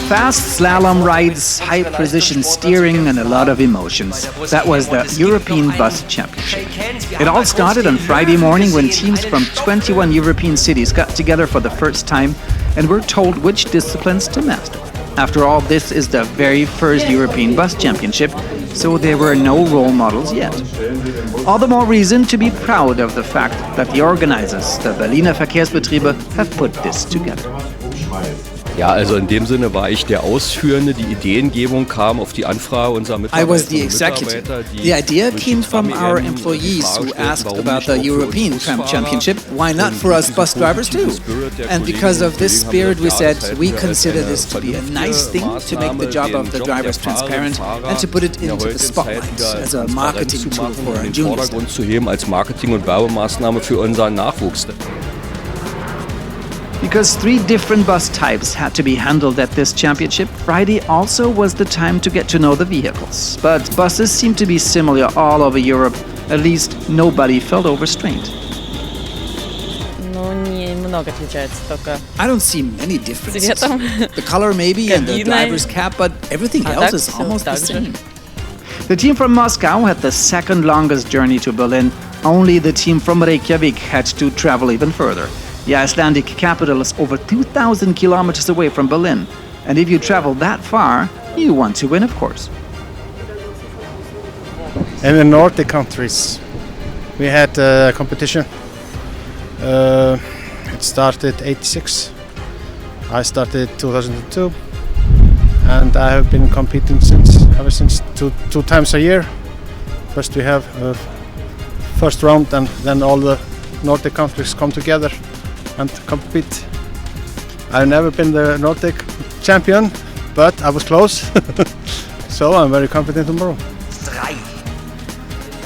Fast slalom rides, high-precision steering, and a lot of emotions. That was the European Bus Championship. It all started on Friday morning when teams from 21 European cities got together for the first time and were told which disciplines to master. After all, this is the very first European Bus Championship, so there were no role models yet. All the more reason to be proud of the fact that the organizers, the Berliner Verkehrsbetriebe, have put this together. Ja, also in dem Sinne war ich der Ausführende, die Ideengebung kam auf die Anfrage unserer Mitarbeiter. I was the executive. The idea came from our employees who asked about the European Tram Championship. Why not for us bus drivers too? And because of this spirit, we said we consider this to be a nice thing to make the job of the drivers transparent and to put it into the spotlight as a marketing tool for our juniors. Zu heben als Marketing- und Werbemaßnahme für unseren Nachwuchs. Because 3 different bus types had to be handled at this championship, Friday also was the time to get to know the vehicles. But buses seem to be similar all over Europe. At least nobody felt overstrained. I don't see many differences. The color maybe and the driver's cap, but everything else is almost the same. The team from Moscow had the second longest journey to Berlin. Only the team from Reykjavik had to travel even further. The Icelandic capital is over 2,000 kilometers away from Berlin. And if you travel that far, you want to win, of course. In the Nordic countries, we had a competition. It started '86. I started 2002. And I have been competing ever since two times a year. First we have first round and then all the Nordic countries come together and compete. I've never been the Nordic champion, but I was close. So I'm very confident tomorrow.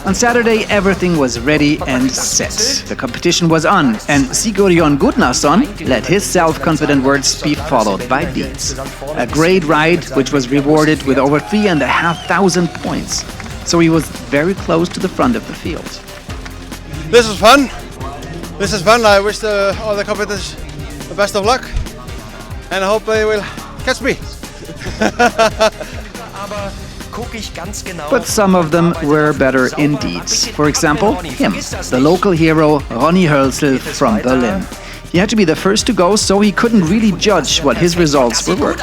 On Saturday, everything was ready and set. The competition was on, and Sigurjón Gunnarsson let his self-confident words be followed by deeds. A great ride, which was rewarded with over 3,500 points. So he was very close to the front of the field. This is fun. This is fun. I wish all the competitors the best of luck, and I hope they will catch me. But some of them were better in deeds. For example, him, the local hero Ronny Hölzl from Berlin. He had to be the first to go, so he couldn't really judge what his results were worth.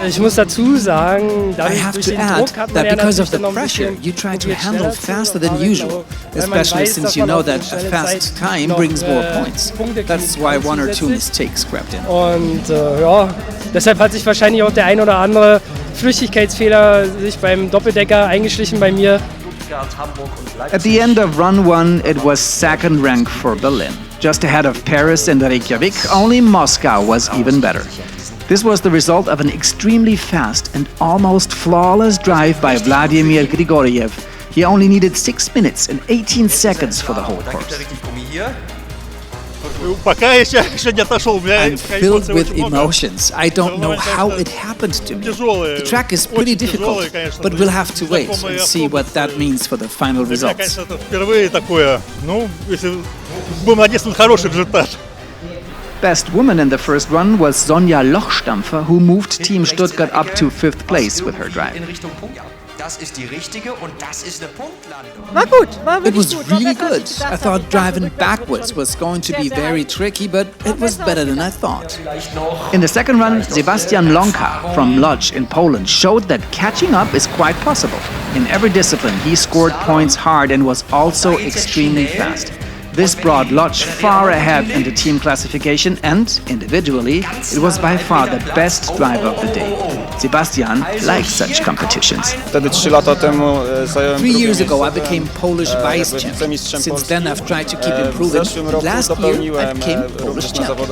Ich muss dazu sagen, I have to add that because of the pressure, you try to handle faster than usual, especially since you know that a fast time brings more points. That's why 1 or 2 mistakes crept in. Und ja, deshalb hat sich wahrscheinlich auch der ein oder andere Flüchtigkeitsfehler sich beim Doppeldecker eingeschlichen bei mir. At the end of Run 1, it was second rank for Berlin. Just ahead of Paris and Reykjavik, only Moscow was even better. This was the result of an extremely fast and almost flawless drive by Vladimir Grigoriev. He only needed 6 minutes and 18 seconds for the whole course. I'm filled with emotions. I don't know how it happened to me. The track is pretty difficult, but we'll have to wait and see what that means for the final results. Best woman in the first run was Sonja Lochstampfer, who moved Team Stuttgart up to 5th place with her drive. It was really good. I thought driving backwards was going to be very tricky, but it was better than I thought. In the second run, Sebastian Lonka from Łódź in Poland showed that catching up is quite possible. In every discipline, he scored points hard and was also extremely fast. This brought Łódź far ahead in the team classification, and individually, it was by far the best driver of the day. Sebastian likes such competitions. 3 years ago, I became Polish vice champion. Since then, I've tried to keep improving. And last year, I became Polish champion.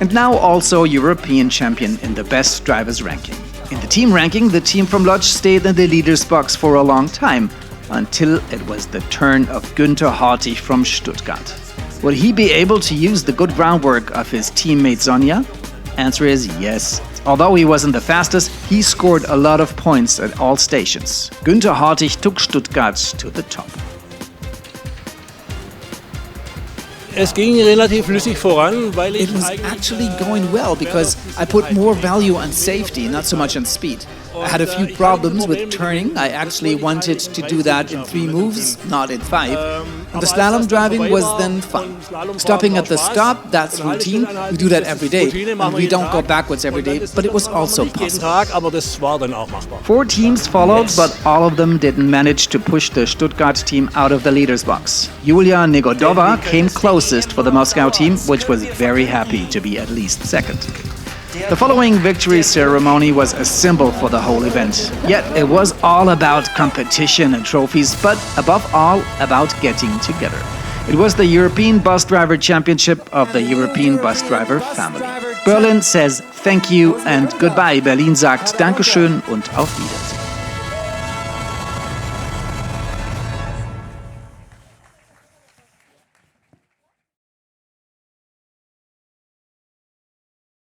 And now also European champion in the best drivers ranking. In the team ranking, the team from Łódź stayed in the leaders box for a long time, until it was the turn of Günther Hartig from Stuttgart. Would he be able to use the good groundwork of his teammate Sonja? Answer is yes. Although he wasn't the fastest, he scored a lot of points at all stations. Günther Hartig took Stuttgart to the top. Es ging relativ flüssig voran, weil ich It was actually going well because I put more value on safety, not so much on speed. I had a few problems with turning. I actually wanted to do that in 3 moves, not in 5. And the slalom driving was then fun. Stopping at the stop, that's routine. We do that every day. And we don't go backwards every day, but it was also possible. aber das war dann auch machbar. 4 teams followed, but all of them didn't manage to push the Stuttgart team out of the leaders box. Julia Negodova came closest for the Moscow team, which was very happy to be at least second. The following victory ceremony was a symbol for the whole event. Yet it was all about competition and trophies, but above all, about getting together. It was the European Bus Driver Championship of the European Bus Driver family. Berlin says thank you and goodbye. Berlin sagt Dankeschön und auf Wiedersehen.